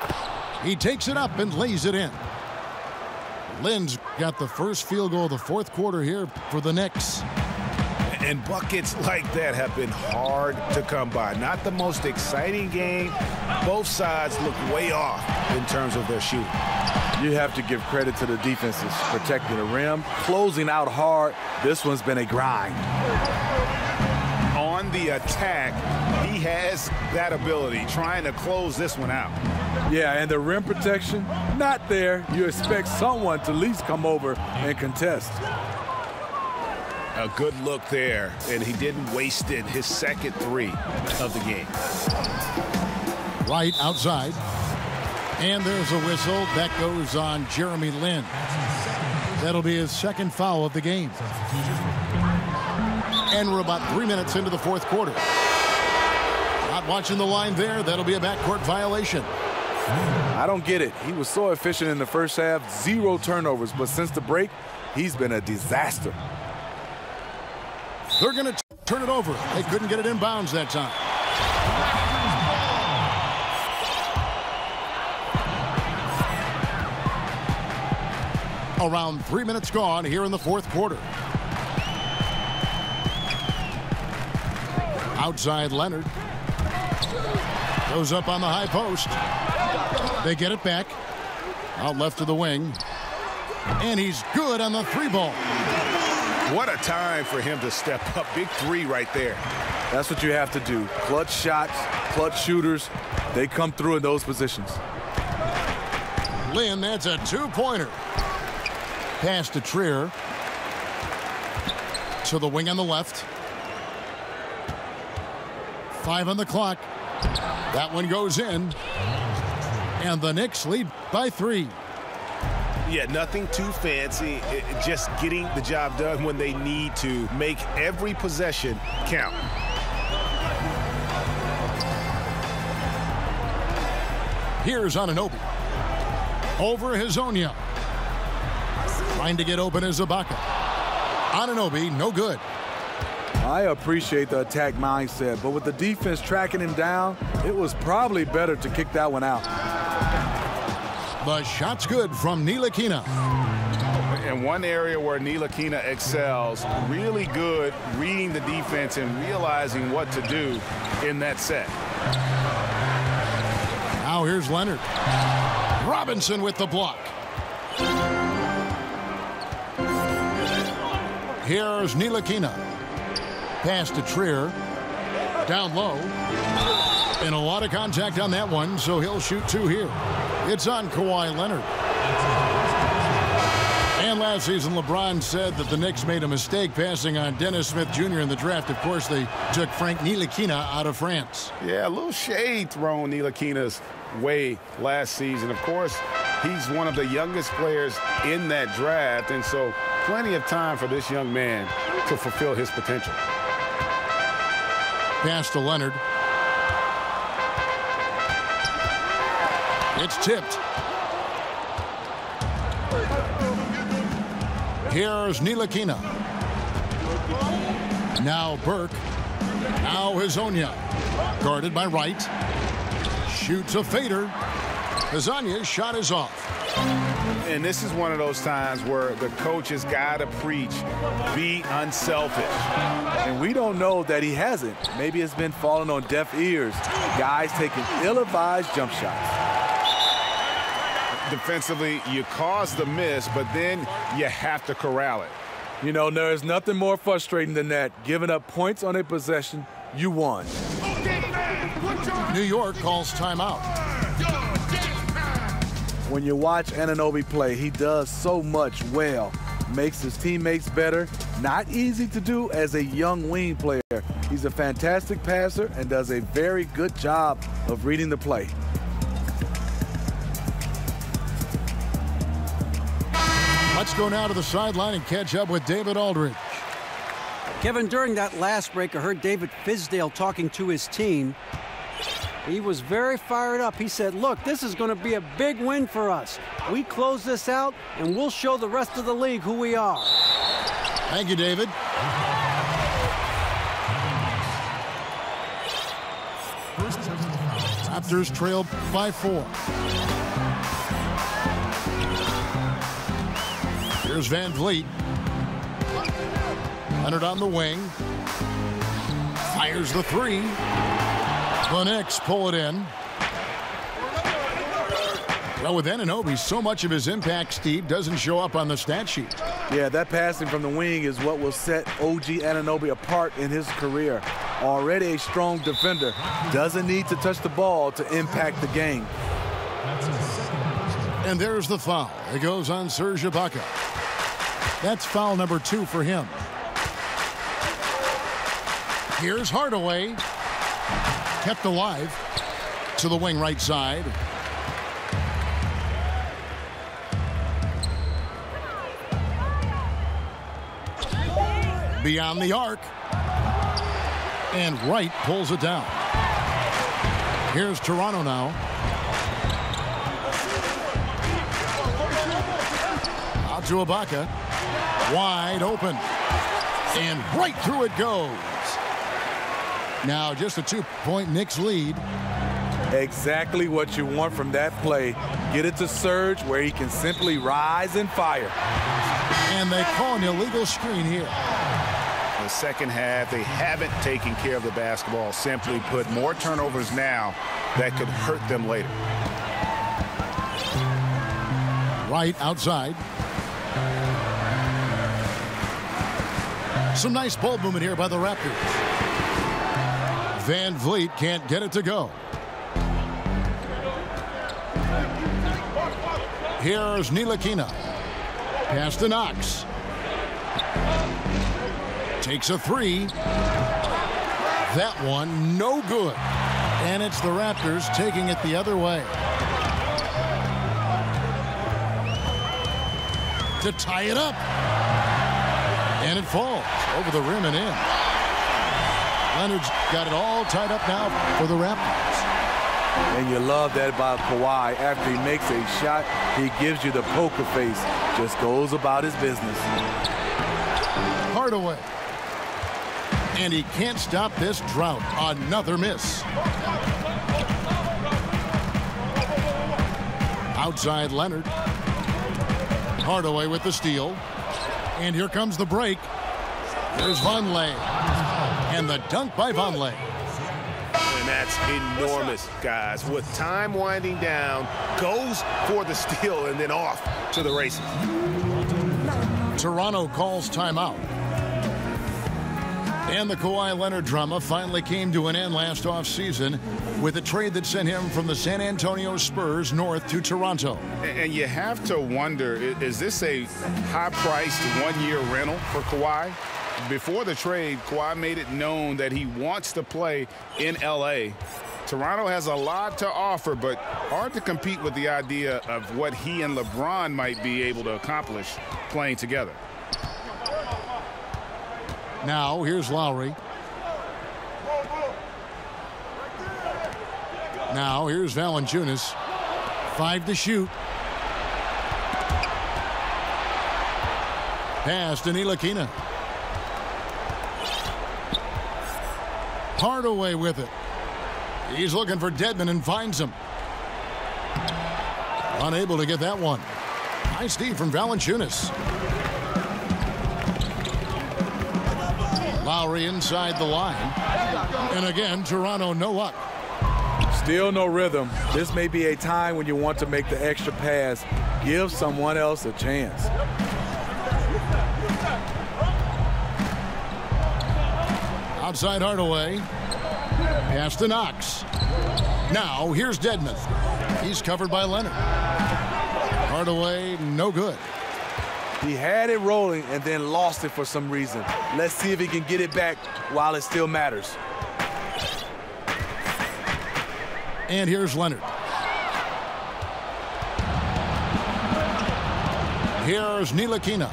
S1: He takes it up and lays it in. Lynn's got the first field goal of the fourth quarter here for the Knicks.
S2: And buckets like that have been hard to come by. Not the most exciting game. Both sides look way off in terms of their shooting.
S3: You have to give credit to the defenses. Protecting the rim, closing out hard. This one's been a grind.
S2: On the attack, he has that ability, trying to close this one out.
S3: Yeah, and the rim protection, not there. You expect someone to at least come over and contest.
S2: A good look there, and he didn't waste it. His second 3 of the game.
S1: Right outside. And there's a whistle. That goes on Jeremy Lin. That'll be his second foul of the game. And we're about 3 minutes into the fourth quarter. Not watching the line there. That'll be a backcourt violation.
S3: I don't get it. He was so efficient in the first half, 0 turnovers. But since the break, he's been a disaster.
S1: They're going to turn it over. They couldn't get it in bounds that time. Around 3 minutes gone here in the fourth quarter. Outside Leonard. Goes up on the high post. They get it back. Out left to the wing. And he's good on the 3-ball.
S2: What a time for him to step up. Big 3 right there.
S3: That's what you have to do. Clutch shots, clutch shooters, they come through in those positions.
S1: Lynn, that's a two-pointer. Pass to Trier. To the wing on the left. 5 on the clock. That one goes in. And the Knicks lead by 3.
S4: Yeah, nothing too fancy. Just getting the job done when they need to. Make every possession count.
S1: Here's Anunoby. Over Hezonja. Trying to get open is Ibaka. Anunoby, no good.
S3: I appreciate the attack mindset, but with the defense tracking him down, it was probably better to kick that one out.
S1: The shot's good from Ntilikina.
S2: And one area where Ntilikina excels, really good reading the defense and realizing what to do in that set.
S1: Now here's Leonard. Robinson with the block. Here's Ntilikina. Pass to Trier. Down low. And a lot of contact on that one, so he'll shoot 2 here. It's on Kawhi Leonard. And last season, LeBron said that the Knicks made a mistake passing on Dennis Smith Jr. in the draft. Of course, they took Frank Ntilikina out of France.
S2: Yeah, a little shade thrown Ntilikina's way last season. Of course, he's one of the youngest players in that draft, and so plenty of time for this young man to fulfill his potential.
S1: Pass to Leonard. It's tipped. Here's Ntilikina. Now Burke. Now Hezonja. Guarded by Wright. Shoots a fader. Hezonja's shot is off.
S2: And this is one of those times where the coach has got to preach, be unselfish.
S3: And we don't know that he hasn't. Maybe it's been falling on deaf ears. Guys taking ill-advised jump shots.
S2: Defensively, you cause the miss, but then you have to corral it.
S3: You know, there is nothing more frustrating than that. Giving up points on a possession, you won.
S1: New York calls timeout.
S3: When you watch Anunoby play, he does so much well. Makes his teammates better. Not easy to do as a young wing player. He's a fantastic passer and does a very good job of reading the play.
S1: Let's go now to the sideline and catch up with David Aldridge.
S5: Kevin, during that last break, I heard David Fizdale talking to his team. He was very fired up. He said, look, this is going to be a big win for us. We close this out, and we'll show the rest of the league who we are.
S1: Thank you, David. Raptors trailed by 4. Here's Van Vliet. Leonard on the wing. Fires the 3. The Knicks pull it in. Well, with Anunoby, so much of his impact, Steve, doesn't show up on the stat sheet.
S3: Yeah, that passing from the wing is what will set OG Anunoby apart in his career. Already a strong defender. Doesn't need to touch the ball to impact the game.
S1: And there's the foul. It goes on Serge Ibaka. That's foul number 2 for him. Here's Hardaway. Kept alive to the wing right side. Beyond the arc. And Wright pulls it down. Here's Toronto now. Out to Ibaka. Wide open. And right through it goes. Now just a 2-point Knicks lead.
S3: Exactly what you want from that play. Get it to Serge where he can simply rise and fire.
S1: And they call an illegal screen here.
S2: The second half, they haven't taken care of the basketball. Simply put, more turnovers now that could hurt them later.
S1: Right outside. Some nice ball movement here by the Raptors. Van Vliet can't get it to go. Here's Ntilikina. Pass to Knox. Takes a three. That one no good. And it's the Raptors taking it the other way. To tie it up. And it falls over the rim and in. Leonard's got it all tied up now for the Raptors.
S3: And you love that about Kawhi. After he makes a shot, he gives you the poker face. Just goes about his business.
S1: Hardaway. And he can't stop this drought. Another miss. Outside Leonard. Hardaway with the steal. And here comes the break. There's Vonleh. And the dunk by Vonleh.
S4: And that's enormous, guys. With time winding down, goes for the steal and then off to the races.
S1: Toronto calls timeout. And the Kawhi Leonard drama finally came to an end last offseason with a trade that sent him from the San Antonio Spurs north to Toronto.
S2: And you have to wonder, is this a high-priced one-year rental for Kawhi? Before the trade, Kawhi made it known that he wants to play in L.A. Toronto has a lot to offer, but hard to compete with the idea of what he and LeBron might be able to accomplish playing together.
S1: Now, here's Lowry. Now, here's Valanciunas. 5 to shoot. Pass to Ntilikina. Hardaway with it. He's looking for Dedmon and finds him. Unable to get that one. Nice D from Valanciunas. Lowry inside the line. And again, Toronto no up.
S3: Still no rhythm. This may be a time when you want to make the extra pass. Give someone else a chance.
S1: Outside Hardaway. Pass to Knox. Now here's Dedmon. He's covered by Leonard. Hardaway no good.
S3: He had it rolling and then lost it for some reason. Let's see if he can get it back while it still matters.
S1: And here's Leonard. Here's Ntilikina.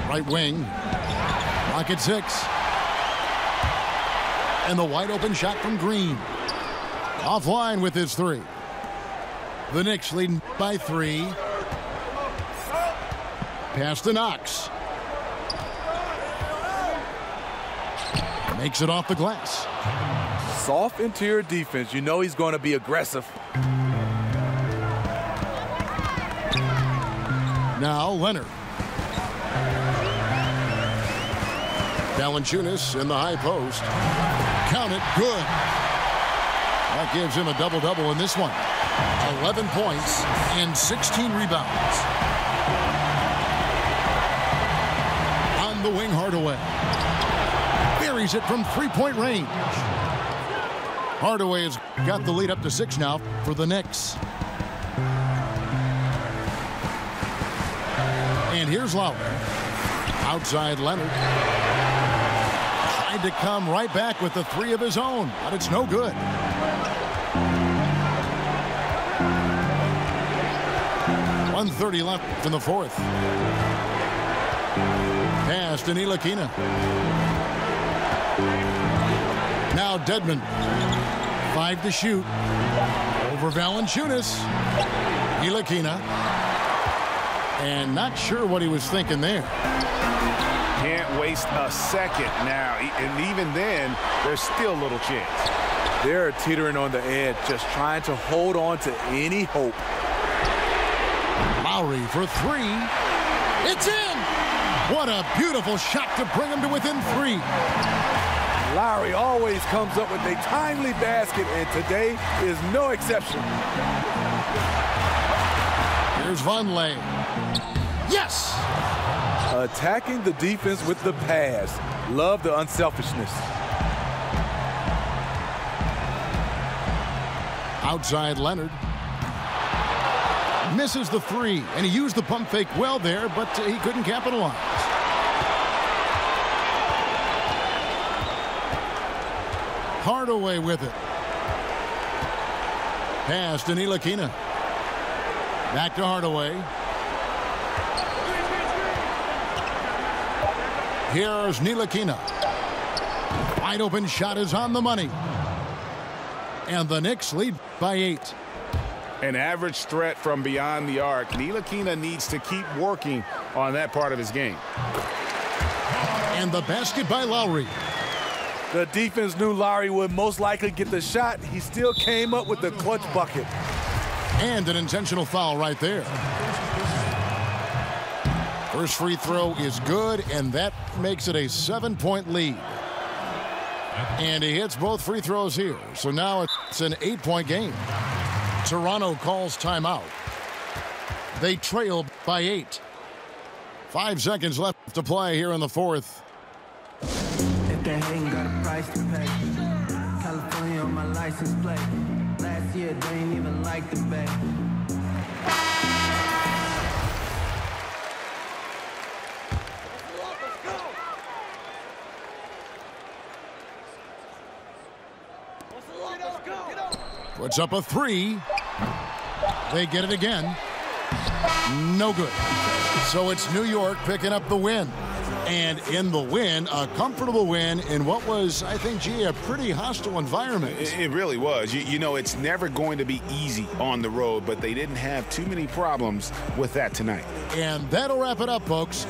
S1: Right wing. Rocket 6. And the wide open shot from Green. Offline with his three. The Knicks leading by 3. Pass to Knox. Makes it off the glass.
S3: Soft interior defense. You know he's going to be aggressive.
S1: Now Leonard. Valanciunas in the high post. Count it, good. That gives him a double-double in this one. 11 points and 16 rebounds. On the wing, Hardaway. Buries it from three-point range. Hardaway has got the lead up to 6 now for the Knicks. And here's Lowry. Outside Leonard. Tried to come right back with the 3 of his own, but it's no good. .130 left in the fourth. Pass to Ntilikina. Now Dedmon. 5 to shoot. Over Valanciunas. Ntilikina. And not sure what he was thinking there.
S2: Can't waste a second now. And even then, there's still little chance.
S3: They're teetering on the edge, just trying to hold on to any hope.
S1: Lowry for 3. It's in! What a beautiful shot to bring him to within 3.
S3: Lowry always comes up with a timely basket, and today is no exception.
S1: Here's Vonleh. Yes!
S3: Attacking the defense with the pass. Love the unselfishness.
S1: Outside Leonard. Misses the three, and he used the pump fake well there, but he couldn't capitalize. Hardaway with it. Pass to Ntilikina. Back to Hardaway. Here's Ntilikina. Wide open shot is on the money. And the Knicks lead by 8.
S2: An average threat from beyond the arc. Ntilikina needs to keep working on that part of his game.
S1: And the basket by Lowry.
S3: The defense knew Lowry would most likely get the shot. He still came up with the clutch bucket.
S1: And an intentional foul right there. First free throw is good, and that makes it a 7-point lead. And he hits both free throws here. So now it's an 8-point game. Toronto calls timeout. They trail by 8. 5 seconds left to play here in the fourth.
S6: If they ain't got a price to pay, California on my license plate. Last year they ain't even like the Bay.
S1: Puts up a 3. They get it again. No good. So it's New York picking up the win. And in the win, a comfortable win in what was, I think, gee, a pretty hostile environment.
S2: It really was. You know, it's never going to be easy on the road, but they didn't have too many problems with that tonight.
S1: And that'll wrap it up, folks.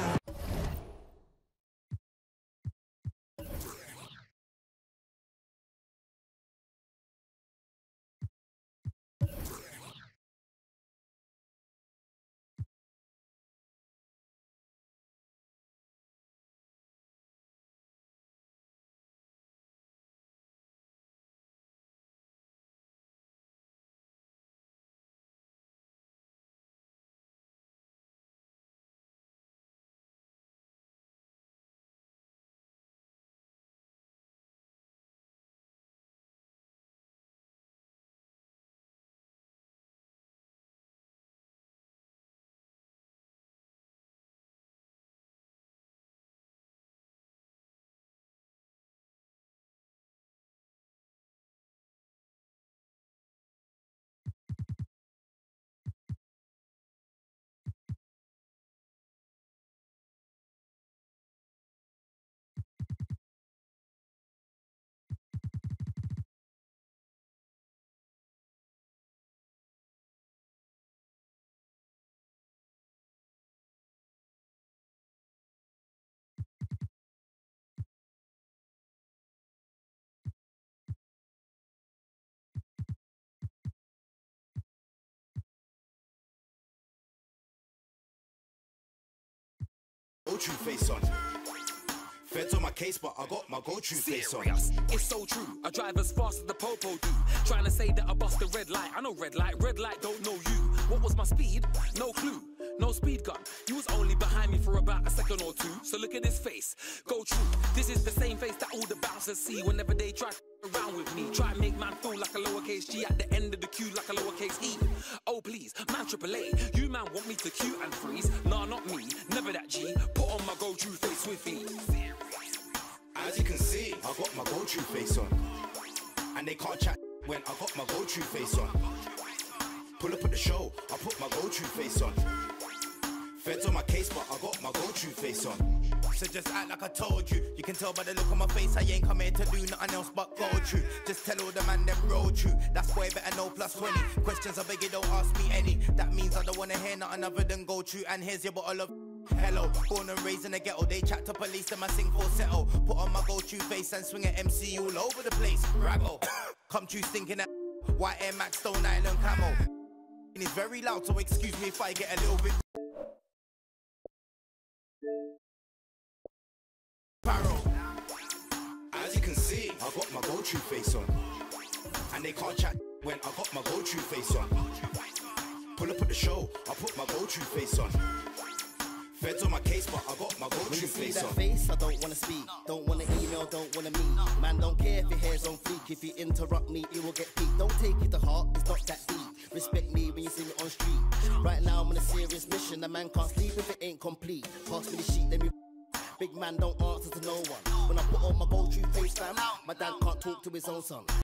S7: Go-to face on. Feds on my case, but I got my go-to face on.
S8: It's so true. I drive as fast as the popo do. Trying to say that I bust the red light. I know red light don't know you. What was my speed? No clue. No speed gun. You was only behind me for about a second or two. So look at this face. Go true. This is the same face that all the bouncers see whenever they try around with me. Try and make man feel like a lowercase G at the end of the queue like a lowercase E. Oh please, man AAA. You man want me to queue and freeze? Nah, not me. Never that G. Put on my go-to face swiftly.
S7: As you can see, I got my go-to face on. And they can't chat when I got my go-to face on. Pull up at the show, I put my go-to face on. Feds on my case, but I got my go-to face on. So just act like I told you. You can tell by the look on my face I ain't come here to do nothing else but go true. Just tell all the man them roll true. That's why better know plus 20. Questions I beg you don't ask me any. That means I don't wanna hear nothing other than go true. And here's your bottle of hello. Born and raised in the ghetto. They chat to police, then I sing falsetto. Put on my go-to face and swing at MC all over the place. Raggle. Come true stinking at White Air Max Stone Island camo. And it's very loud, so excuse me if I get a little bit Paro. As you can see, I got my go-to face on. And they can't chat when I got my go-to face on. Pull up at the show, I put my go-to face on. Feds on my case, but I got my go-to
S9: When you see
S7: face
S9: that
S7: on.
S9: face, I don't wanna speak. Don't wanna email, don't wanna meet. Man, don't care if your hair's on fleek. If you interrupt me, it will get peaked. Don't take it to heart, it's not that deep. Respect me when you see me on street. Right now I'm on a serious mission. The man can't sleep if it ain't complete. Pass me the sheet, let me. Big man don't answer to no one. When I put on my go-to face, fam, my dad can't talk to his own son.